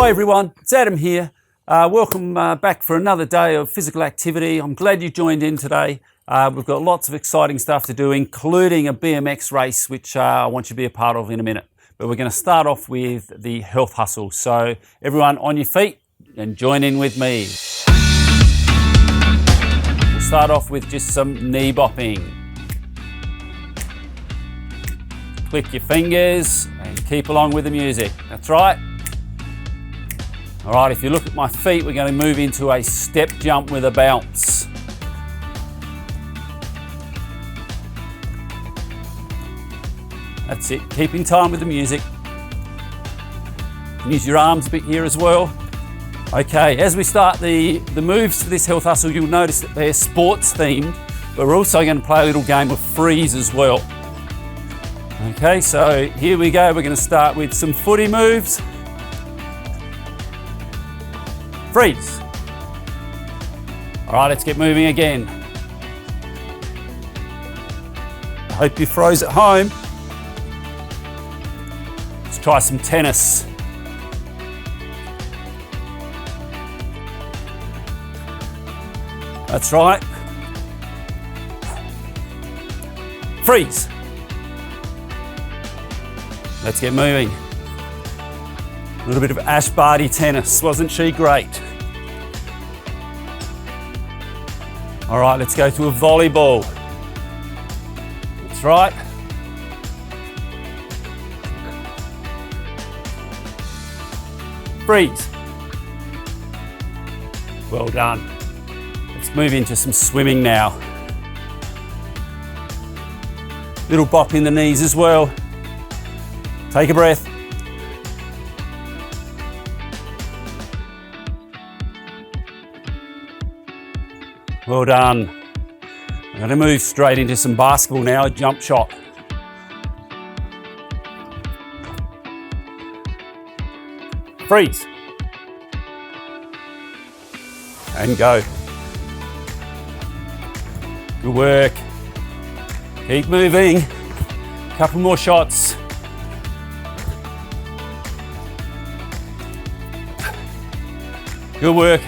Hi everyone, it's Adam here. Welcome back for another day of physical activity. I'm glad you joined in today. We've got lots of exciting stuff to do, including a BMX race, which I want you to be a part of in a minute. But we're going to start off with the health hustle. So everyone on your feet and join in with me. We'll start off with just some knee bopping. Click your fingers and keep along with the music. That's right. All right, if you look at my feet, we're going to move into a step jump with a bounce. That's it, keep in time with the music. Use your arms a bit here as well. Okay, as we start the moves for this health hustle, you'll notice that they're sports themed, but we're also going to play a little game of freeze as well. Okay, so here we go. We're going to start with some footy moves. Freeze. All right, let's get moving again. I hope you froze at home. Let's try some tennis. That's right. Freeze. Let's get moving. A little bit of Ash Barty tennis, wasn't she great? All right, let's go to a volleyball. That's right. Freeze. Well done. Let's move into some swimming now. Little bop in the knees as well. Take a breath. Well done. I'm going to move straight into some basketball now, a jump shot. Freeze. And go. Good work. Keep moving. Couple more shots. Good work.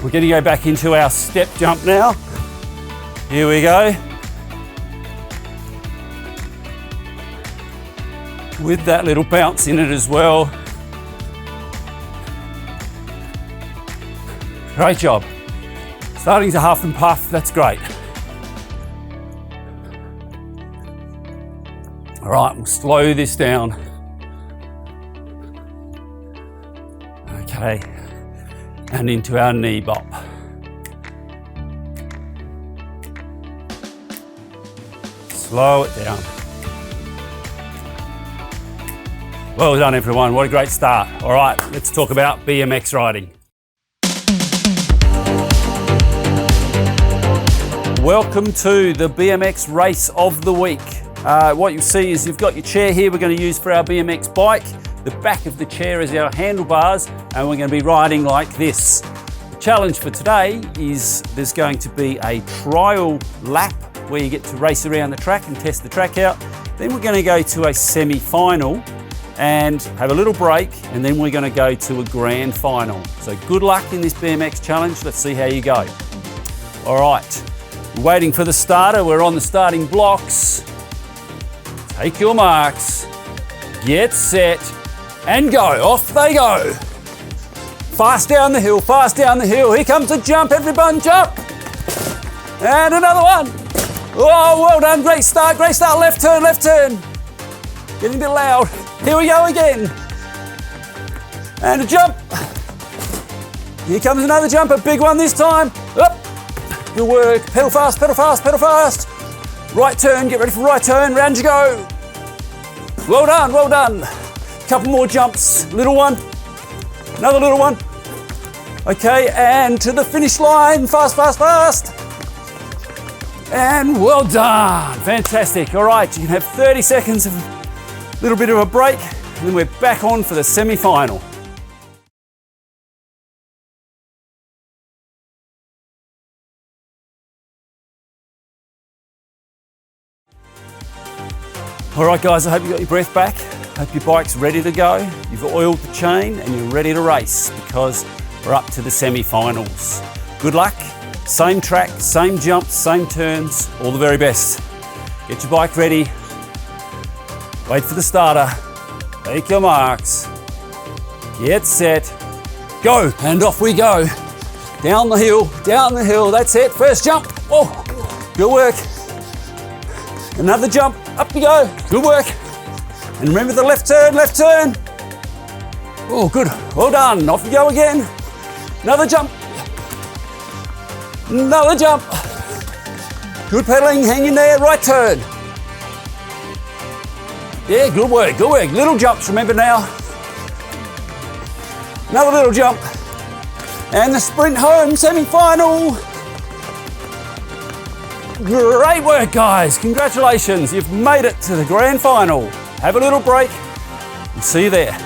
We're going to go back into our step jump now. Here we go. With that little bounce in it as well. Great job. Starting to huff and puff, that's great. All right, we'll slow this down. Okay. And into our knee bop. Slow it down. Well done everyone, what a great start. All right, let's talk about BMX riding. Welcome to the BMX race of the week. What you'll see is you've got your chair here we're going to use for our BMX bike. The back of the chair is our handlebars and we're going to be riding like this. The challenge for today is there's going to be a trial lap where you get to race around the track and test the track out. Then we're going to go to a semi-final and have a little break, and then we're going to go to a grand final. So good luck in this BMX challenge. Let's see how you go. All right, we're waiting for the starter. We're on the starting blocks. Take your marks, get set, and go. Off they go. Fast down the hill, fast down the hill. Here comes the jump, everyone jump. And another one. Oh, well done, great start, left turn, left turn. Getting a bit loud. Here we go again. And a jump. Here comes another jump, a big one this time. Up. Good work, pedal fast, pedal fast, pedal fast. Right turn, get ready for right turn, round you go. Well done, well done. Couple more jumps, little one, another little one. Okay, and to the finish line, fast, fast, fast. And well done, fantastic. All right, you can have 30 seconds of a little bit of a break, and then we're back on for the semi-final. All right guys, I hope you got your breath back. Hope your bike's ready to go. You've oiled the chain and you're ready to race because we're up to the semi-finals. Good luck. Same track, same jumps, same turns. All the very best. Get your bike ready. Wait for the starter. Take your marks. Get set. Go. And off we go. Down the hill, down the hill. That's it. First jump. Oh, good work. Another jump. Up you go. Good work. And remember the left turn, left turn. Oh, good. Well done. Off you go again. Another jump. Another jump. Good pedaling. Hang in there. Right turn. Yeah, good work, good work. Little jumps, remember now. Another little jump. And the sprint home, semi-final. Great work, guys. Congratulations, you've made it to the grand final. Have a little break and see you there.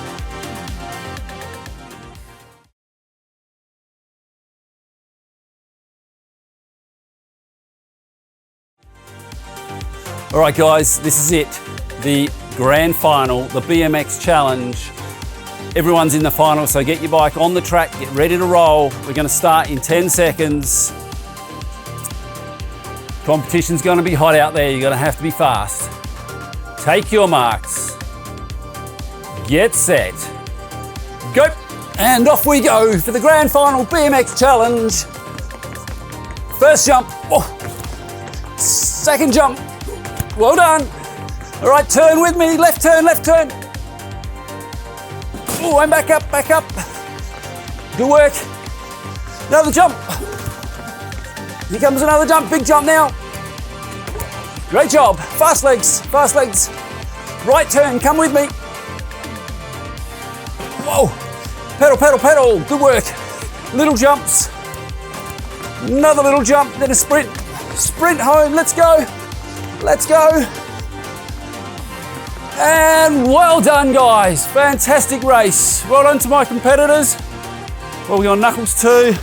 All right, guys, this is it. The grand final, the BMX challenge. Everyone's in the final, so get your bike on the track, get ready to roll. We're going to start in 10 seconds. Competition's going to be hot out there. You're going to have to be fast. Take your marks. Get set. Go. And off we go for the grand final BMX challenge. First jump. Oh. Second jump. Well done. All right, turn with me. Left turn, left turn. Oh, and back up, back up. Good work. Another jump. Here comes another jump, big jump now. Great job. Fast legs, fast legs. Right turn, come with me. Whoa. Pedal, pedal, pedal. Good work. Little jumps. Another little jump, then a sprint. Sprint home, let's go. Let's go. And well done, guys. Fantastic race. Well done to my competitors. Well, we got Knuckles too.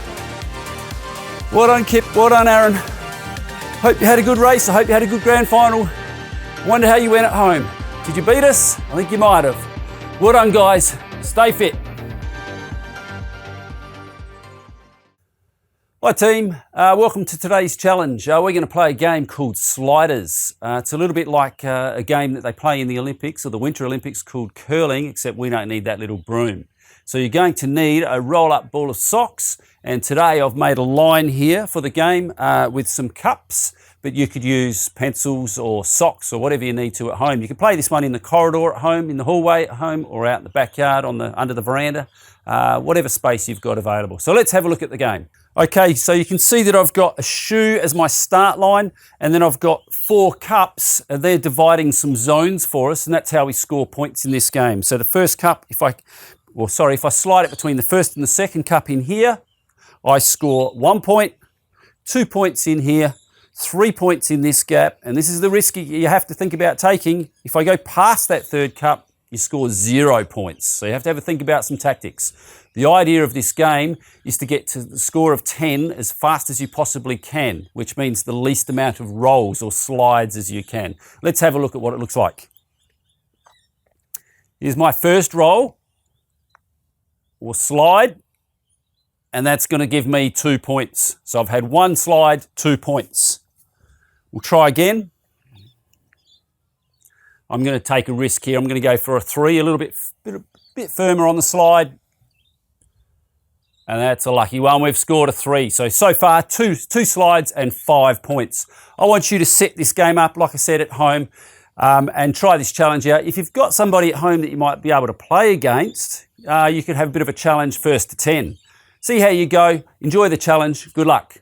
Well done, Kip. Well done, Aaron. Hope you had a good race. I hope you had a good grand final. Wonder how you went at home. Did you beat us? I think you might have. Well done, guys. Stay fit. Hi team, welcome to today's challenge. We're going to play a game called Sliders. It's a little bit like a game that they play in the Olympics or the Winter Olympics called curling, except we don't need that little broom. So you're going to need a roll-up ball of socks, and today I've made a line here for the game with some cups, but you could use pencils or socks or whatever you need to at home. You can play this one in the corridor at home, in the hallway at home, or out in the backyard under the veranda, whatever space you've got available. So let's have a look at the game. Okay, so you can see that I've got a shoe as my start line, and then I've got 4 cups. They're dividing some zones for us, and that's how we score points in this game. So the first cup, if I slide it between the first and the second cup in here, I score 1 point, 2 points in here, 3 points in this gap, and this is the risk you have to think about taking. If I go past that third cup, you score 0 points. So you have to have a think about some tactics. The idea of this game is to get to the score of 10 as fast as you possibly can, which means the least amount of rolls or slides as you can. Let's have a look at what it looks like. Here's my first roll or slide, and that's going to give me 2 points. So I've had 1 slide, 2 points. We'll try again. I'm going to take a risk here. I'm going to go for a 3, a little bit firmer on the slide. And that's a lucky one. We've scored a 3. So far, two slides and 5 points. I want you to set this game up, like I said, at home and try this challenge out. If you've got somebody at home that you might be able to play against, you could have a bit of a challenge first to 10. See how you go. Enjoy the challenge. Good luck.